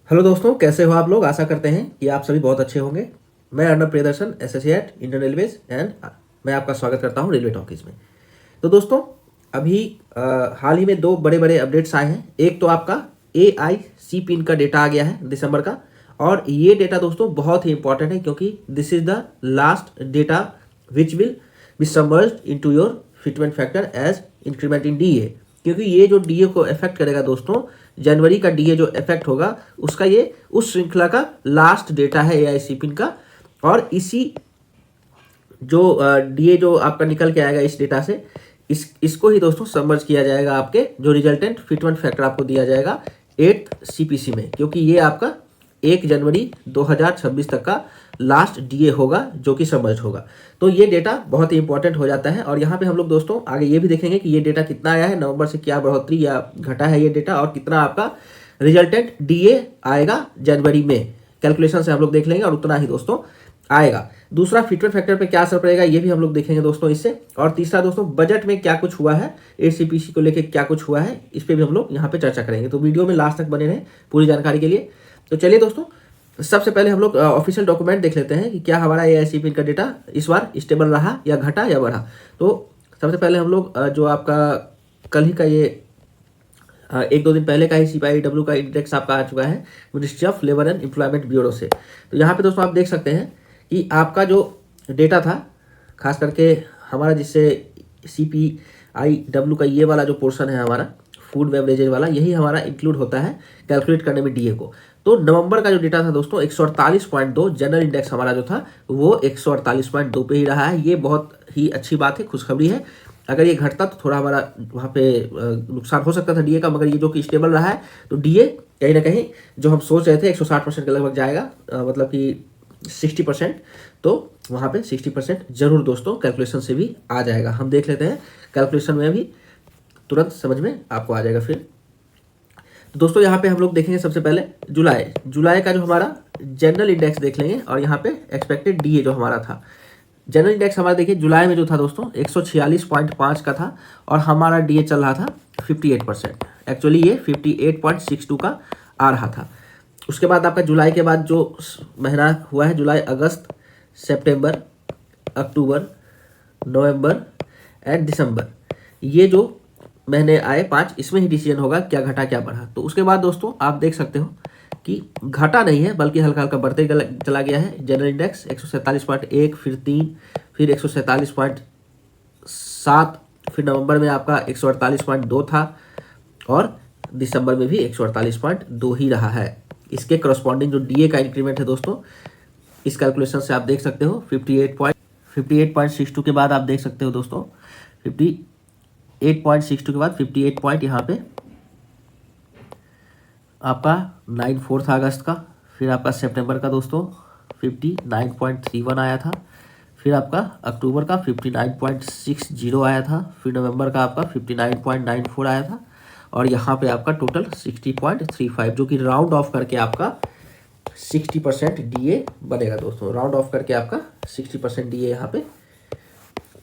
Hello दोस्तों, कैसे हो आप लोग। आशा करते हैं कि आप सभी बहुत अच्छे होंगे। मैं Arnab Priyadarshan, associate Indian railways and मैं आपका स्वागत करता हूं रेलवे टॉकीज में। तो दोस्तों, अभी हाल ही में दो बड़े बड़े अपडेट्स आए हैं। एक तो आपका AIC पिन का डेटा आ गया है दिसंबर का, और ये डेटा दोस्तों बहुत ही इंपॉर्टेंट है क्योंकि this is the last data which will be submerged into your fitment factor as increment in DA। क्योंकि ये जो DA को इफेक्ट करेगा दोस्तों, जनवरी का DA जो इफेक्ट होगा उसका ये उस श्रृंखला का लास्ट डेटा है AIC पिन का। और इसी जो DA जो आपका निकल के आएगा इस डेटा से, इसको ही दोस्तों सबमर्ज किया जाएगा आपके जो रिजल्टेंट फिटमेंट फैक्टर आपको दिया जाएगा 8th CPC में, क्योंकि ये आपका 1 जनवरी 2026 तक का लास्ट DA होगा जो कि सबमर्ज होगा। तो ये डेटा बहुत ही इंपॉर्टेंट हो जाता है। और यहाँ पे हम लोग दोस्तों आगे ये भी देखेंगे कि ये डेटा कितना आया है, नवंबर से क्या बढ़ोतरी या घटा है ये डेटा, और कितना आपका रिजल्टेंट DA आएगा जनवरी में। कैलकुलेशन से हम लोग देख लेंगे और उतना ही दोस्तों आएगा। दूसरा, फिटमेंट फैक्टर पे क्या असर पड़ेगा ये भी हम लोग देखेंगे दोस्तों इससे। और तीसरा दोस्तों, बजट में क्या कुछ हुआ है, 8CPC को लेके क्या कुछ हुआ है, इस पर भी हम लोग यहाँ पे चर्चा करेंगे। तो वीडियो में लास्ट तक बने रहें पूरी जानकारी के लिए। तो चलिए दोस्तों, सबसे पहले हम लोग ऑफिशियल डॉक्यूमेंट देख लेते हैं कि क्या हमारा AIC पिन का डेटा इस बार स्टेबल रहा या घटा या बढ़ा। तो सबसे पहले हम लोग जो आपका कल ही का ये 1-2 दिन पहले का ही CPI-W का इंडेक्स आपका आ चुका है ministry of labour and employment bureau से। तो यहाँ पे दोस्तों आप देख सकते हैं कि आपका जो डेटा था, खास करके हमारा जिससे CPI-W का ये वाला जो पोर्शन है हमारा फूड बेवरेजेज वाला, यही हमारा इंक्लूड होता है कैलकुलेट करने में DA को। तो नवंबर का जो डेटा था दोस्तों 148.2, जनरल इंडेक्स हमारा जो था वो 148.2 पे ही रहा है। ये बहुत ही अच्छी बात है, खुशखबरी है। अगर ये घटता तो थोड़ा हमारा वहाँ पे नुकसान हो सकता था DA का, मगर ये जो कि स्टेबल रहा है तो DA कहीं ना कहीं जो हम सोच रहे थे 160% के लगभग जाएगा, मतलब कि 60%, तो वहाँ पे 60% जरूर दोस्तों कैलकुलेशन से भी आ जाएगा। हम देख लेते हैं कैलकुलेशन में भी, तुरंत समझ में आपको आ जाएगा फिर। तो दोस्तों यहाँ पे हम लोग देखेंगे सबसे पहले जुलाई का जो हमारा जनरल इंडेक्स देख लेंगे, और यहाँ पे एक्सपेक्टेड DA जो हमारा था। जनरल इंडेक्स हमारा देखिए जुलाई में जो था दोस्तों 146.5 का था, और हमारा DA चल रहा था 58%। एक्चुअली ये 58.62 का आ रहा था। उसके बाद आपका जुलाई के बाद जो महीना हुआ है, जुलाई, अगस्त, सितंबर, अक्टूबर, नवंबर एंड दिसंबर, ये जो महीने आए 5, इसमें ही डिसीजन होगा क्या घटा क्या बढ़ा। तो उसके बाद दोस्तों आप देख सकते हो कि घटा नहीं है बल्कि हल्का हल्का बढ़ते चला गया है। जनरल इंडेक्स 147.1, फिर 3, फिर 147.7, फिर नवंबर में आपका 148.2 था, और दिसंबर में भी 148.2 ही रहा है। इसके करस्पॉन्डिंग जो DA का इंक्रीमेंट है दोस्तों, इस कैलकुलेशन से आप देख सकते हो 58.62 के बाद आप देख सकते हो दोस्तों 58.62 के बाद 58 पॉइंट यहाँ पे आपका 9 था अगस्त का। फिर आपका सितंबर का दोस्तों 59.31 आया था। फिर आपका अक्टूबर का 59.60 आया था। फिर नवंबर का आपका 59.94 आया था, और यहाँ पे आपका टोटल 60.35, जो कि राउंड ऑफ करके आपका 60% DA बनेगा दोस्तों। राउंड ऑफ करके आपका 60% DA यहाँ पे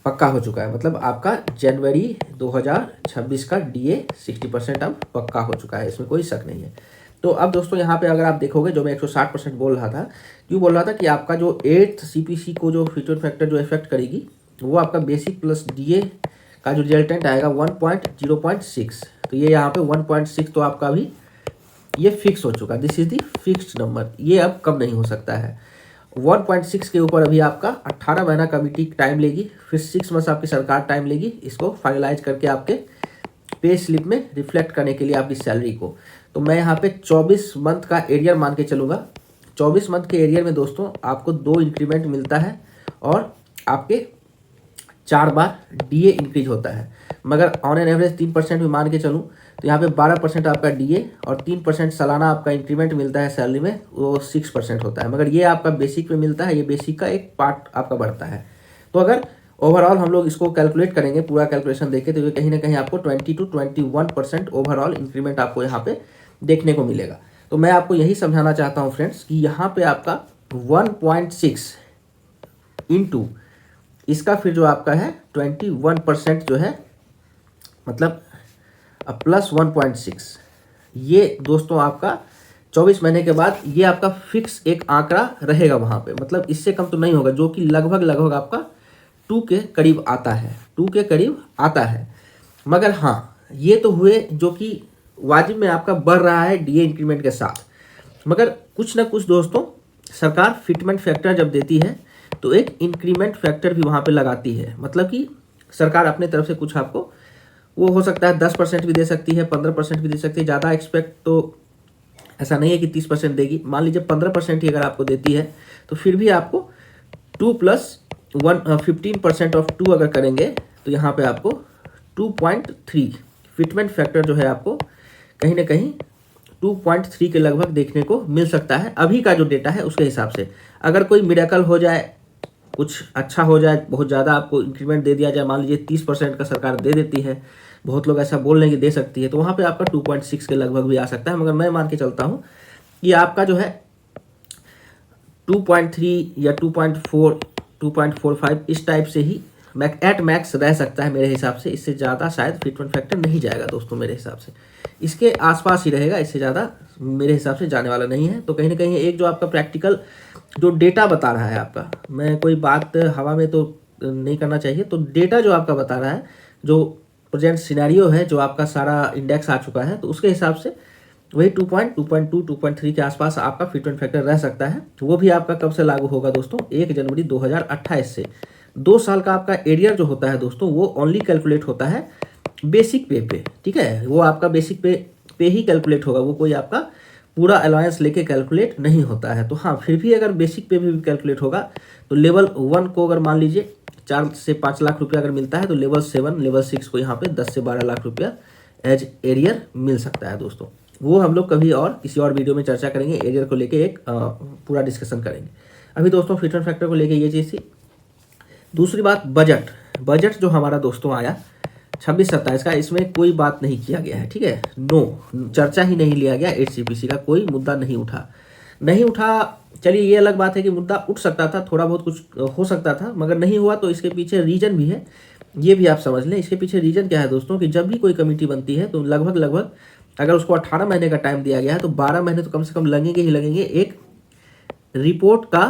पक्का हो चुका है। मतलब आपका जनवरी 2026 का DA 60% अब पक्का हो चुका है, इसमें कोई शक नहीं है। तो अब दोस्तों यहाँ पे अगर आप देखोगे, जो मैं 160% बोल रहा था, क्यों बोल रहा था कि आपका जो 8th CPC को जो फिटमेंट फैक्टर जो इफेक्ट करेगी, वो आपका बेसिक प्लस DA का जो रिजल्टेंट आएगा 1.0.6। तो ये यहाँ पे 1.6 तो आपका भी ये फिक्स हो चुका, this is the fixed number, ये अब कम नहीं हो सकता है। 1.6 के ऊपर अभी आपका 18 महीना कमिटी टाइम लेगी, फिर 6 मंथ्स आपकी सरकार टाइम लेगी इसको फाइनलाइज करके आपके पे स्लिप में रिफ्लेक्ट करने के लिए आपकी सैलरी को। तो मैं यहाँ पे 24 मंथ का एरियर मान के चलूँगा। 24 मंथ के एरियर में दोस्तों आपको 2 इंक्रीमेंट मिलता है, और आपके 4 बार DA इंक्रीज होता है। मगर ऑन एन एवरेज 3% भी मान के चलूँ तो यहाँ पे 12% आपका DA और 3% सालाना आपका इंक्रीमेंट मिलता है सैलरी में, वो 6% होता है। मगर ये आपका बेसिक में मिलता है, ये बेसिक का एक पार्ट आपका बढ़ता है। तो अगर ओवरऑल हम लोग इसको कैलकुलेट करेंगे, पूरा कैलकुलेशन देखें, तो ये कहीं ना कहीं आपको 20 to 21% ओवरऑल इंक्रीमेंट आपको यहाँ पे देखने को मिलेगा। तो मैं आपको यही समझाना चाहता हूँ फ्रेंड्स कि यहाँ पे आपका 1.6 इंटू इसका फिर जो आपका है 21% जो है, मतलब प्लस 1.6, ये दोस्तों आपका 24 महीने के बाद ये आपका फिक्स एक आंकड़ा रहेगा वहाँ पे, मतलब इससे कम तो नहीं होगा, जो कि लगभग आपका 2 के करीब आता है, 2 के करीब आता है। मगर हाँ, ये तो हुए जो कि वाजिब में आपका बढ़ रहा है डीए इंक्रीमेंट के साथ। मगर कुछ ना कुछ दोस्तों सरकार फिटमेंट फैक्टर जब देती है तो एक इंक्रीमेंट फैक्टर भी वहाँ पे लगाती है, मतलब कि सरकार अपने तरफ से कुछ आपको, वो हो सकता है 10% भी दे सकती है, 15% भी दे सकती है। ज़्यादा एक्सपेक्ट तो ऐसा नहीं है कि 30% देगी, मान लीजिए 15% ही अगर आपको देती है तो फिर भी आपको 2 + 1 15% ऑफ 2 अगर करेंगे तो यहाँ पे आपको 2.3 फिटमेंट फैक्टर जो है आपको कहीं ना कहीं 2.3 के लगभग देखने को मिल सकता है अभी का जो डेटा है उसके हिसाब से। अगर कोई मिरेकल हो जाए, कुछ अच्छा हो जाए, बहुत ज़्यादा आपको इंक्रीमेंट दे दिया जाए, मान लीजिए 30% का सरकार दे देती है, बहुत लोग ऐसा बोल रहे हैं कि दे सकती है, तो वहाँ पे आपका 2.6 के लगभग भी आ सकता है। मगर मैं मान के चलता हूँ कि आपका जो है 2.3 या 2.4 2.45 इस टाइप से ही एट मैक्स रह सकता है मेरे हिसाब से। इससे ज़्यादा शायद फिटमेंट फैक्टर नहीं जाएगा दोस्तों, मेरे हिसाब से इसके आसपास ही रहेगा, इससे ज़्यादा मेरे हिसाब से जाने वाला नहीं है। तो कहीं ना कहीं एक जो आपका प्रैक्टिकल जो डेटा बता रहा है आपका, मैं कोई बात हवा में तो नहीं करना चाहिए, तो डेटा जो आपका बता रहा है, जो प्रेजेंट सिनेरियो है, जो आपका सारा इंडेक्स आ चुका है, तो उसके हिसाब से वही 2.2 2.3 के आसपास आपका फिटमेंट फैक्टर रह सकता है। तो वो भी आपका कब से लागू होगा दोस्तों? 1 जनवरी 2028 से। 2 साल का आपका एरियर जो होता है दोस्तों वो ओनली कैलकुलेट होता है बेसिक पे पे, ठीक है, वो आपका बेसिक पे ही कैलकुलेट होगा, वो कोई आपका पूरा अलाउंस लेके कैलकुलेट नहीं होता है। तो हाँ, फिर भी अगर बेसिक पे भी कैलकुलेट होगा तो लेवल 1 को अगर मान लीजिए 4 से 5 लाख रुपया अगर मिलता है तो लेवल 7 लेवल 6 को यहाँ पे 10 से 12 लाख रुपया एज एरियर मिल सकता है दोस्तों। वो हम लोग कभी और किसी और वीडियो में चर्चा करेंगे, एरियर को लेके एक पूरा डिस्कशन करेंगे। अभी दोस्तों फिटमेंट फैक्टर को लेके ये चीज़ थी। दूसरी बात, बजट जो हमारा दोस्तों आया 26-27 का, इसमें कोई बात नहीं किया गया है, ठीक है, नो चर्चा ही नहीं लिया गया, एचसीपीसी का कोई मुद्दा नहीं उठा। चलिए ये अलग बात है कि मुद्दा उठ सकता था, थोड़ा बहुत कुछ हो सकता था, मगर नहीं हुआ, तो इसके पीछे रीजन भी है, ये भी आप समझ लें। इसके पीछे रीजन क्या है दोस्तों कि जब भी कोई कमेटी बनती है तो लगभग अगर उसको 18 महीने का टाइम दिया गया है तो 12 महीने तो कम से कम लगेंगे ही लगेंगे एक रिपोर्ट का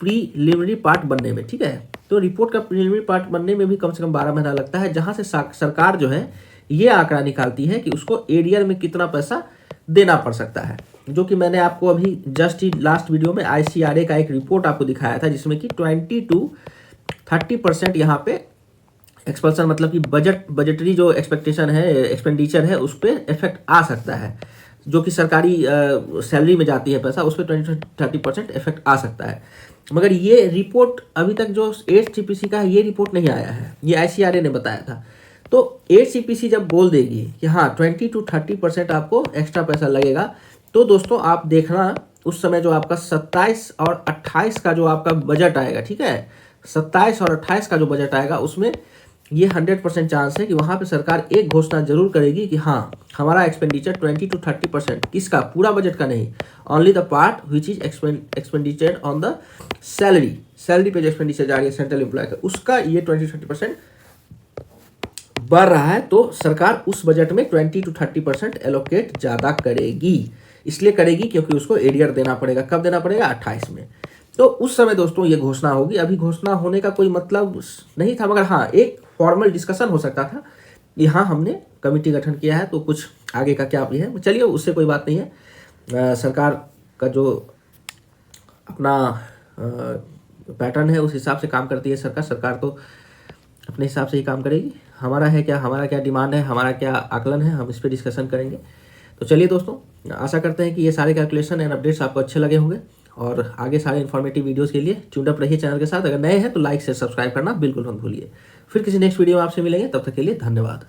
प्रीलिमिनरी पार्ट बनने में, ठीक है। तो रिपोर्ट का प्रीलिमिनरी पार्ट बनने में भी कम से कम 12 महीना लगता है, जहां से सरकार जो है ये आंकड़ा निकालती है कि उसको एरियर में कितना पैसा देना पड़ सकता है, जो कि मैंने आपको अभी जस्ट ही लास्ट वीडियो में ICRA का एक रिपोर्ट आपको दिखाया था, जिसमें कि 20 to 30% यहाँ पे एक्सपल्सन, मतलब कि बजटरी जो एक्सपेक्टेशन है, एक्सपेंडिचर है, उस पर इफेक्ट आ सकता है, जो कि सरकारी सैलरी में जाती है पैसा, उस पर 20-30% इफेक्ट आ सकता है। मगर ये रिपोर्ट अभी तक जो एचसीपीसी का है ये रिपोर्ट नहीं आया है, ये ICRA ने बताया था। तो एचसीपीसी जब बोल देगी कि हाँ 20 to 30% आपको एक्स्ट्रा पैसा लगेगा, तो दोस्तों आप देखना उस समय जो आपका 27 और 28 का जो आपका बजट आएगा, ठीक है, 27 और 28 का जो बजट आएगा उसमें ये 100% चांस है कि वहाँ पे सरकार एक घोषणा जरूर करेगी कि हाँ हमारा एक्सपेंडिचर 20 to 30%, किसका, पूरा बजट का नहीं, only the part which is expenditure on the salary पे जो एक्सपेंडिचर जा रही है सेंट्रल एम्प्लॉय का, उसका ये 20-30% बढ़ रहा है, तो सरकार उस बजट में 20 to 30% एलोकेट ज़्यादा करेगी। इसलिए करेगी क्योंकि उसको एरियर देना पड़ेगा। कब देना पड़ेगा? 28 में। तो उस समय दोस्तों ये घोषणा होगी। अभी घोषणा होने का कोई मतलब नहीं था, मगर हाँ एक फॉर्मल डिस्कशन हो सकता था कि हाँ हमने कमेटी गठन किया है, तो कुछ आगे का क्या भी है, चलिए उससे कोई बात नहीं है। सरकार का जो अपना पैटर्न है उस हिसाब से काम करती है सरकार तो अपने हिसाब से ही काम करेगी। हमारा क्या डिमांड है, हमारा क्या आकलन है, हम इस पर डिस्कशन करेंगे। तो चलिए दोस्तों, आशा करते हैं कि ये सारे कैलकुलेशन एंड अपडेट्स आपको अच्छे लगे होंगे, और आगे सारे इन्फॉर्मेटिव वीडियोस के लिए ट्यून्ड अप रहिए चैनल के साथ। अगर नए हैं तो लाइक से सब्सक्राइब करना बिल्कुल मत भूलिए। फिर किसी नेक्स्ट वीडियो में आपसे मिलेंगे, तब तक के लिए धन्यवाद।